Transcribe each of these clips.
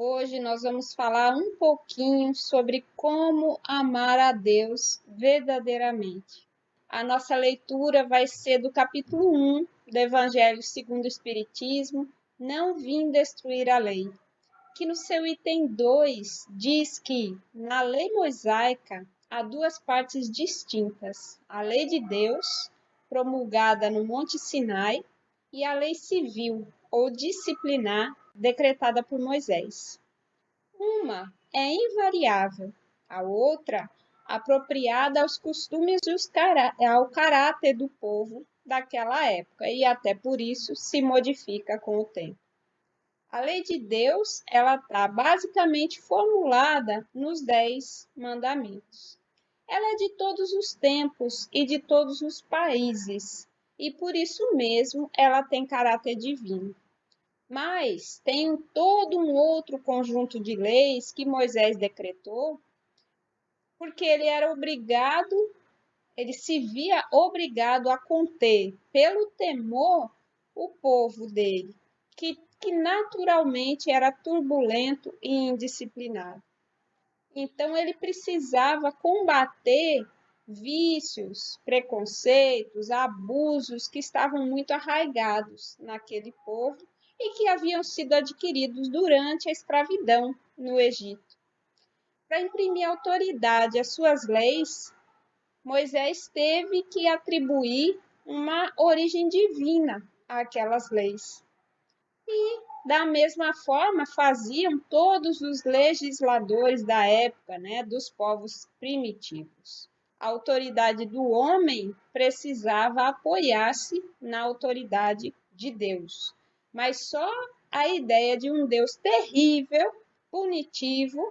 Hoje nós vamos falar um pouquinho sobre como amar a Deus verdadeiramente. A nossa leitura vai ser do capítulo 1 do Evangelho segundo o Espiritismo, Não vim destruir a lei, que no seu item 2 diz que na lei mosaica há duas partes distintas: a lei de Deus, promulgada no Monte Sinai, e a lei civil ou disciplinar, decretada por Moisés. Uma é invariável, a outra apropriada aos costumes e ao caráter do povo daquela época, e até por isso se modifica com o tempo. A lei de Deus, ela está basicamente formulada nos 10 mandamentos. Ela é de todos os tempos e de todos os países, e por isso mesmo ela tem caráter divino. Mas tem todo um outro conjunto de leis que Moisés decretou, porque ele se via obrigado a conter, pelo temor, o povo dele, que naturalmente era turbulento e indisciplinado. Então, ele precisava combater vícios, preconceitos, abusos que estavam muito arraigados naquele povo e que haviam sido adquiridos durante a escravidão no Egito. Para imprimir autoridade às suas leis, Moisés teve que atribuir uma origem divina àquelas leis. E, da mesma forma, faziam todos os legisladores da época, dos povos primitivos. A autoridade do homem precisava apoiar-se na autoridade de Deus. Mas só a ideia de um Deus terrível, punitivo,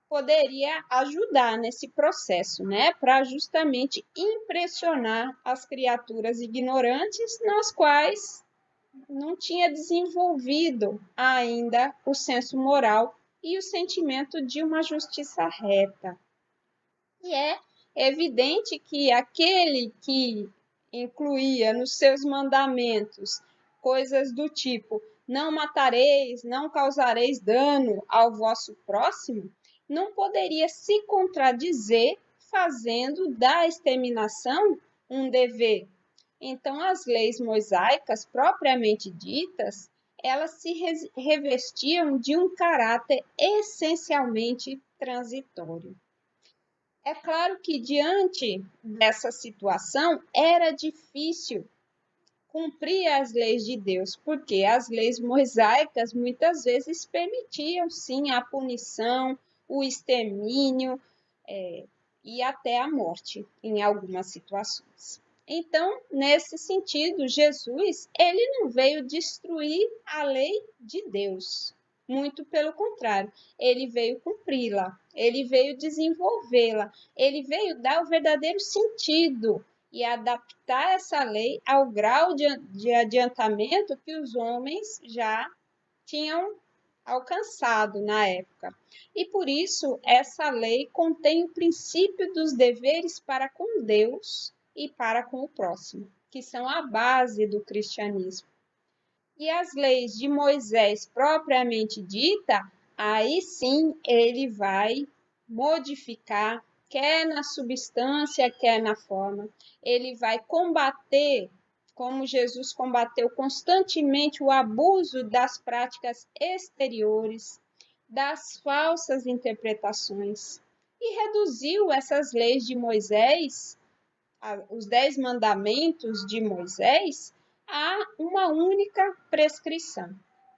poderia ajudar nesse processo, para justamente impressionar as criaturas ignorantes, nas quais não tinha desenvolvido ainda o senso moral e o sentimento de uma justiça reta. E é evidente que aquele que incluía nos seus mandamentos coisas do tipo: não matareis, não causareis dano ao vosso próximo, não poderia se contradizer fazendo da exterminação um dever. Então, as leis mosaicas, propriamente ditas, elas se revestiam de um caráter essencialmente transitório. É claro que, diante dessa situação, era difícil cumprir as leis de Deus, porque as leis mosaicas muitas vezes permitiam, sim, a punição, o extermínio e até a morte em algumas situações. Então, nesse sentido, Jesus, ele não veio destruir a lei de Deus. Muito pelo contrário, ele veio cumpri-la, ele veio desenvolvê-la, ele veio dar o verdadeiro sentido e adaptar essa lei ao grau de adiantamento que os homens já tinham alcançado na época. E por isso, essa lei contém o princípio dos deveres para com Deus e para com o próximo, que são a base do cristianismo. E as leis de Moisés propriamente dita, aí sim ele vai modificar, quer na substância, quer na forma. Ele vai combater, como Jesus combateu constantemente o abuso das práticas exteriores, das falsas interpretações, e reduziu essas leis de Moisés, os 10 mandamentos de Moisés, a uma única prescrição: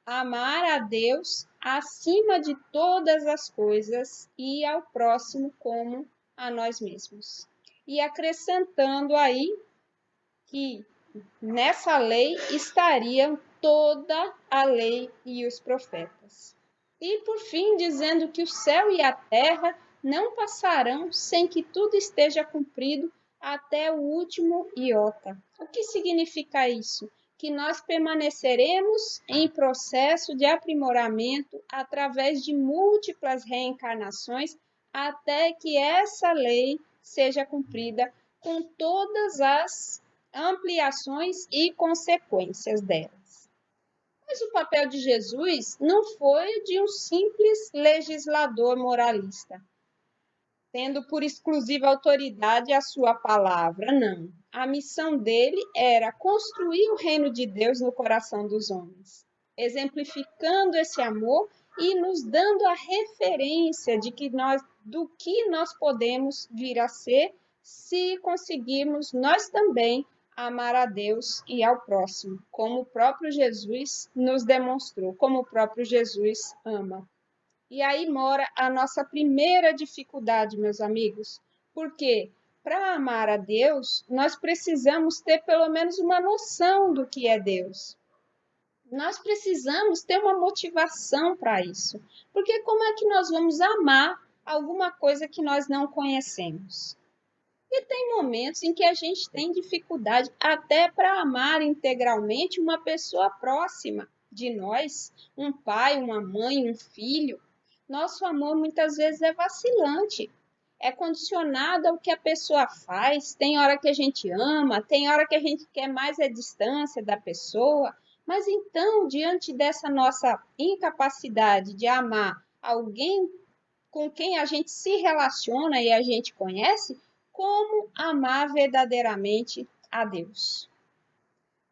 amar a Deus acima de todas as coisas e ao próximo como a nós mesmos. E acrescentando aí que nessa lei estariam toda a lei e os profetas. E por fim, dizendo que o céu e a terra não passarão sem que tudo esteja cumprido até o último iota. O que significa isso? Que nós permaneceremos em processo de aprimoramento através de múltiplas reencarnações até que essa lei seja cumprida com todas as ampliações e consequências delas. Mas o papel de Jesus não foi de um simples legislador moralista, tendo por exclusiva autoridade a sua palavra, não. A missão dele era construir o reino de Deus no coração dos homens, exemplificando esse amor e nos dando a referência do que nós podemos vir a ser se conseguirmos nós também amar a Deus e ao próximo, como o próprio Jesus nos demonstrou, como o próprio Jesus ama. E aí mora a nossa primeira dificuldade, meus amigos, porque para amar a Deus, nós precisamos ter pelo menos uma noção do que é Deus. Nós precisamos ter uma motivação para isso, porque como é que nós vamos amar alguma coisa que nós não conhecemos? E tem momentos em que a gente tem dificuldade até para amar integralmente uma pessoa próxima de nós, um pai, uma mãe, um filho. Nosso amor muitas vezes é vacilante, é condicionado ao que a pessoa faz. Tem hora que a gente ama, tem hora que a gente quer mais a distância da pessoa. Mas então, diante dessa nossa incapacidade de amar alguém com quem a gente se relaciona e a gente conhece, como amar verdadeiramente a Deus.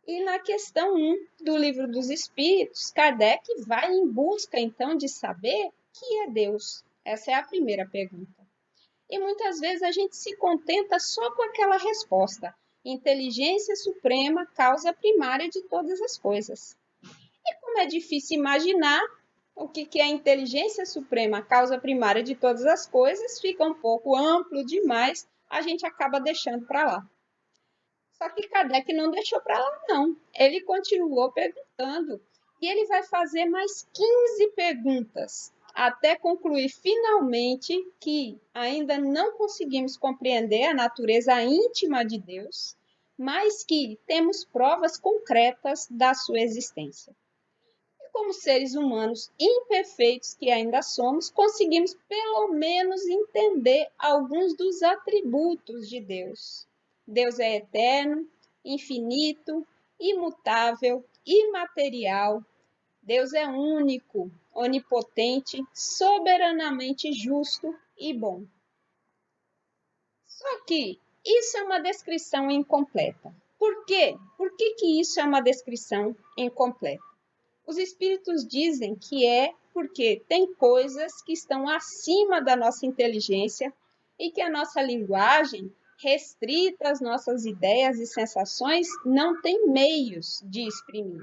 E na questão 1 do Livro dos Espíritos, Kardec vai em busca, então, de saber o que é Deus. Essa é a primeira pergunta. E muitas vezes a gente se contenta só com aquela resposta: inteligência suprema, causa primária de todas as coisas. E como é difícil imaginar o que é a inteligência suprema, a causa primária de todas as coisas, fica um pouco amplo demais, a gente acaba deixando para lá. Só que Kardec não deixou para lá, não. Ele continuou perguntando e ele vai fazer mais 15 perguntas até concluir finalmente que ainda não conseguimos compreender a natureza íntima de Deus, mas que temos provas concretas da sua existência. Como seres humanos imperfeitos que ainda somos, conseguimos pelo menos entender alguns dos atributos de Deus. Deus é eterno, infinito, imutável, imaterial. Deus é único, onipotente, soberanamente justo e bom. Só que isso é uma descrição incompleta. Por quê? Por que isso é uma descrição incompleta? Os espíritos dizem que é porque tem coisas que estão acima da nossa inteligência e que a nossa linguagem, restrita às nossas ideias e sensações, não tem meios de exprimir.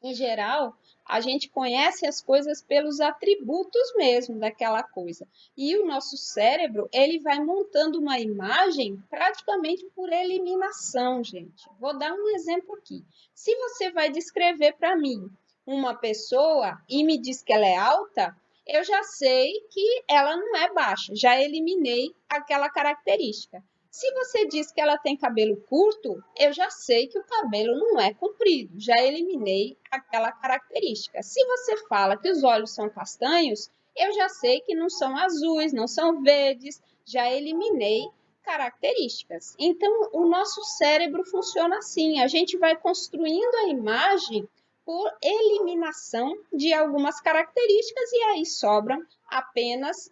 Em geral, a gente conhece as coisas pelos atributos mesmo daquela coisa. E o nosso cérebro, ele vai montando uma imagem praticamente por eliminação, gente. Vou dar um exemplo aqui. Se você vai descrever para mim uma pessoa e me diz que ela é alta, eu já sei que ela não é baixa, já eliminei aquela característica. Se você diz que ela tem cabelo curto, eu já sei que o cabelo não é comprido, já eliminei aquela característica. Se você fala que os olhos são castanhos, eu já sei que não são azuis, não são verdes, já eliminei características. Então, o nosso cérebro funciona assim, a gente vai construindo a imagem por eliminação de algumas características e aí sobram apenas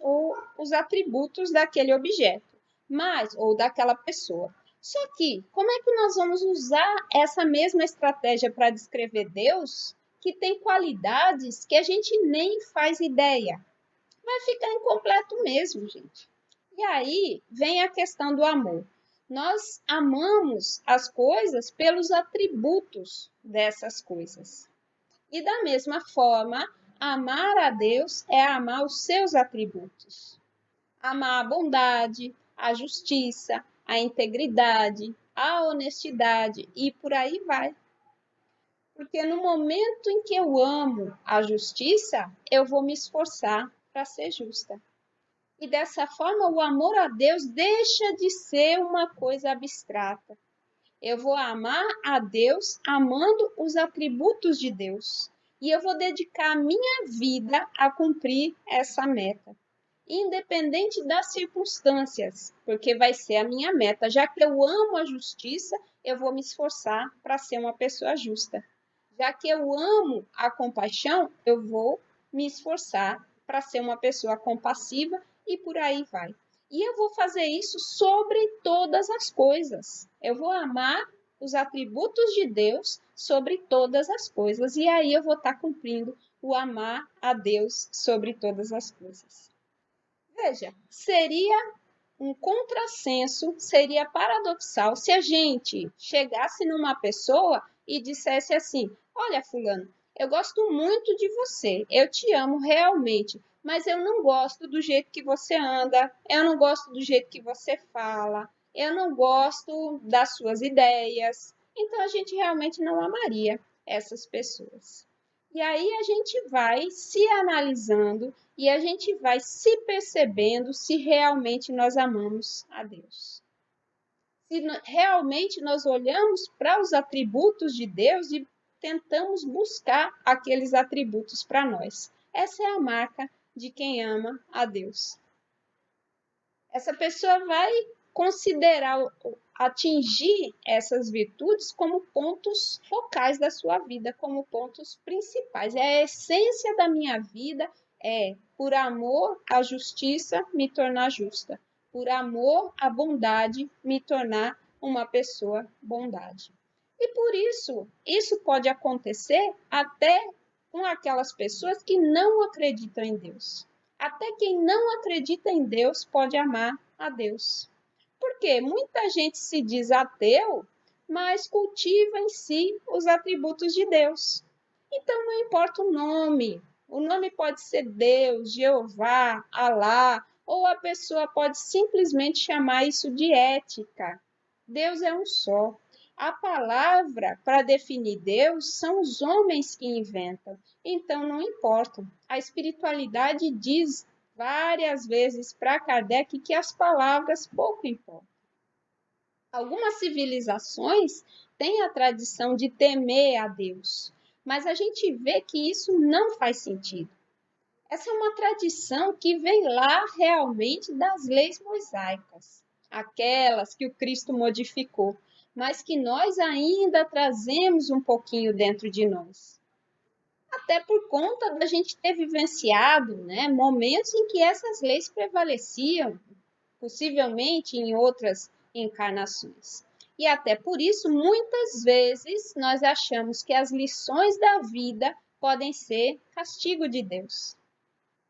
os atributos daquele objeto, ou daquela pessoa. Só que, como é que nós vamos usar essa mesma estratégia para descrever Deus, que tem qualidades que a gente nem faz ideia? Vai ficar incompleto mesmo, gente. E aí vem a questão do amor. Nós amamos as coisas pelos atributos dessas coisas. E da mesma forma, amar a Deus é amar os seus atributos. Amar a bondade, a justiça, a integridade, a honestidade e por aí vai. Porque no momento em que eu amo a justiça, eu vou me esforçar para ser justa. E dessa forma, o amor a Deus deixa de ser uma coisa abstrata. Eu vou amar a Deus amando os atributos de Deus. E eu vou dedicar a minha vida a cumprir essa meta, independente das circunstâncias, porque vai ser a minha meta. Já que eu amo a justiça, eu vou me esforçar para ser uma pessoa justa. Já que eu amo a compaixão, eu vou me esforçar para ser uma pessoa compassiva e por aí vai. E eu vou fazer isso sobre todas as coisas. Eu vou amar os atributos de Deus sobre todas as coisas. E aí eu vou estar cumprindo o amar a Deus sobre todas as coisas. Veja, seria um contrassenso, seria paradoxal se a gente chegasse numa pessoa e dissesse assim: olha, fulano, eu gosto muito de você, eu te amo realmente, mas eu não gosto do jeito que você anda, eu não gosto do jeito que você fala, eu não gosto das suas ideias. Então a gente realmente não amaria essas pessoas. E aí a gente vai se analisando e a gente vai se percebendo se realmente nós amamos a Deus. Se realmente nós olhamos para os atributos de Deus e tentamos buscar aqueles atributos para nós. Essa é a marca de quem ama a Deus. Essa pessoa vai considerar atingir essas virtudes como pontos focais da sua vida, como pontos principais. É a essência da minha vida, por amor à justiça, me tornar justa. Por amor à bondade, me tornar uma pessoa bondade. E por isso pode acontecer até com aquelas pessoas que não acreditam em Deus. Até quem não acredita em Deus pode amar a Deus. Porque muita gente se diz ateu, mas cultiva em si os atributos de Deus. Então não importa o nome pode ser Deus, Jeová, Alá, ou a pessoa pode simplesmente chamar isso de ética. Deus é um só. A palavra para definir Deus são os homens que inventam, então não importa. A espiritualidade diz várias vezes para Kardec que as palavras pouco importam. Algumas civilizações têm a tradição de temer a Deus, mas a gente vê que isso não faz sentido. Essa é uma tradição que vem lá realmente das leis mosaicas, aquelas que o Cristo modificou, mas que nós ainda trazemos um pouquinho dentro de nós. Até por conta da gente ter vivenciado, né, momentos em que essas leis prevaleciam, possivelmente em outras encarnações. E até por isso, muitas vezes, nós achamos que as lições da vida podem ser castigo de Deus.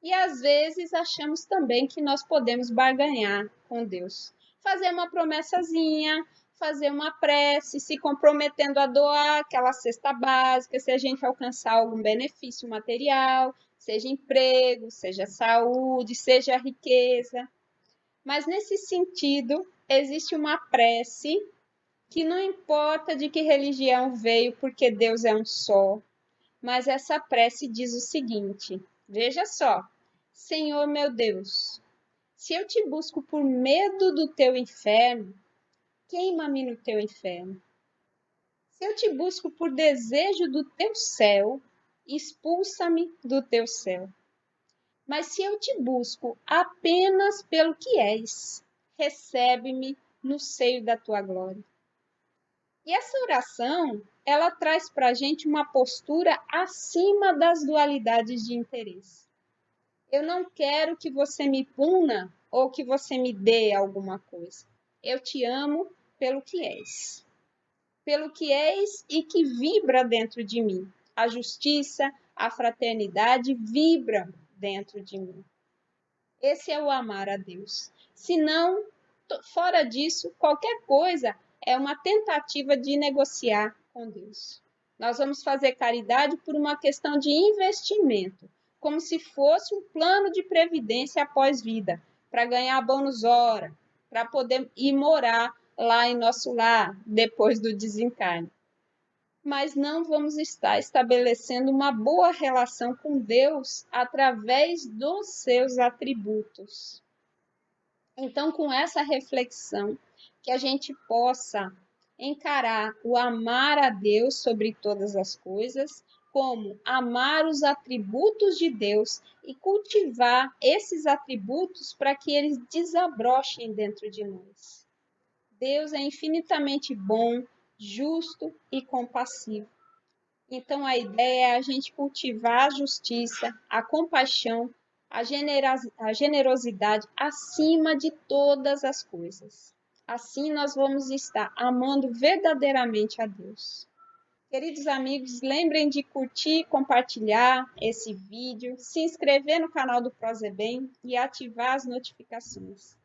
E às vezes achamos também que nós podemos barganhar com Deus. Fazer uma promessazinha, fazer uma prece, se comprometendo a doar aquela cesta básica, se a gente alcançar algum benefício material, seja emprego, seja saúde, seja riqueza. Mas nesse sentido, existe uma prece que não importa de que religião veio, porque Deus é um só, mas essa prece diz o seguinte: veja só, Senhor meu Deus, se eu te busco por medo do teu inferno, queima-me no teu inferno. Se eu te busco por desejo do teu céu, expulsa-me do teu céu. Mas se eu te busco apenas pelo que és, recebe-me no seio da tua glória. E essa oração, ela traz para a gente uma postura acima das dualidades de interesse. Eu não quero que você me puna ou que você me dê alguma coisa. Eu te amo pelo que és. Pelo que és e que vibra dentro de mim. A justiça, a fraternidade vibram dentro de mim. Esse é o amar a Deus. Se não, fora disso, qualquer coisa é uma tentativa de negociar com Deus. Nós vamos fazer caridade por uma questão de investimento, como se fosse um plano de previdência após vida, para ganhar bônus hora, para poder ir morar lá em nosso lar depois do desencarne. Mas não vamos estar estabelecendo uma boa relação com Deus através dos seus atributos. Então, com essa reflexão, que a gente possa encarar o amar a Deus sobre todas as coisas, como amar os atributos de Deus e cultivar esses atributos para que eles desabrochem dentro de nós. Deus é infinitamente bom, justo e compassivo. Então, a ideia é a gente cultivar a justiça, a compaixão, a generosidade acima de todas as coisas. Assim, nós vamos estar amando verdadeiramente a Deus. Queridos amigos, lembrem de curtir, compartilhar esse vídeo, se inscrever no canal do Prozebem e ativar as notificações.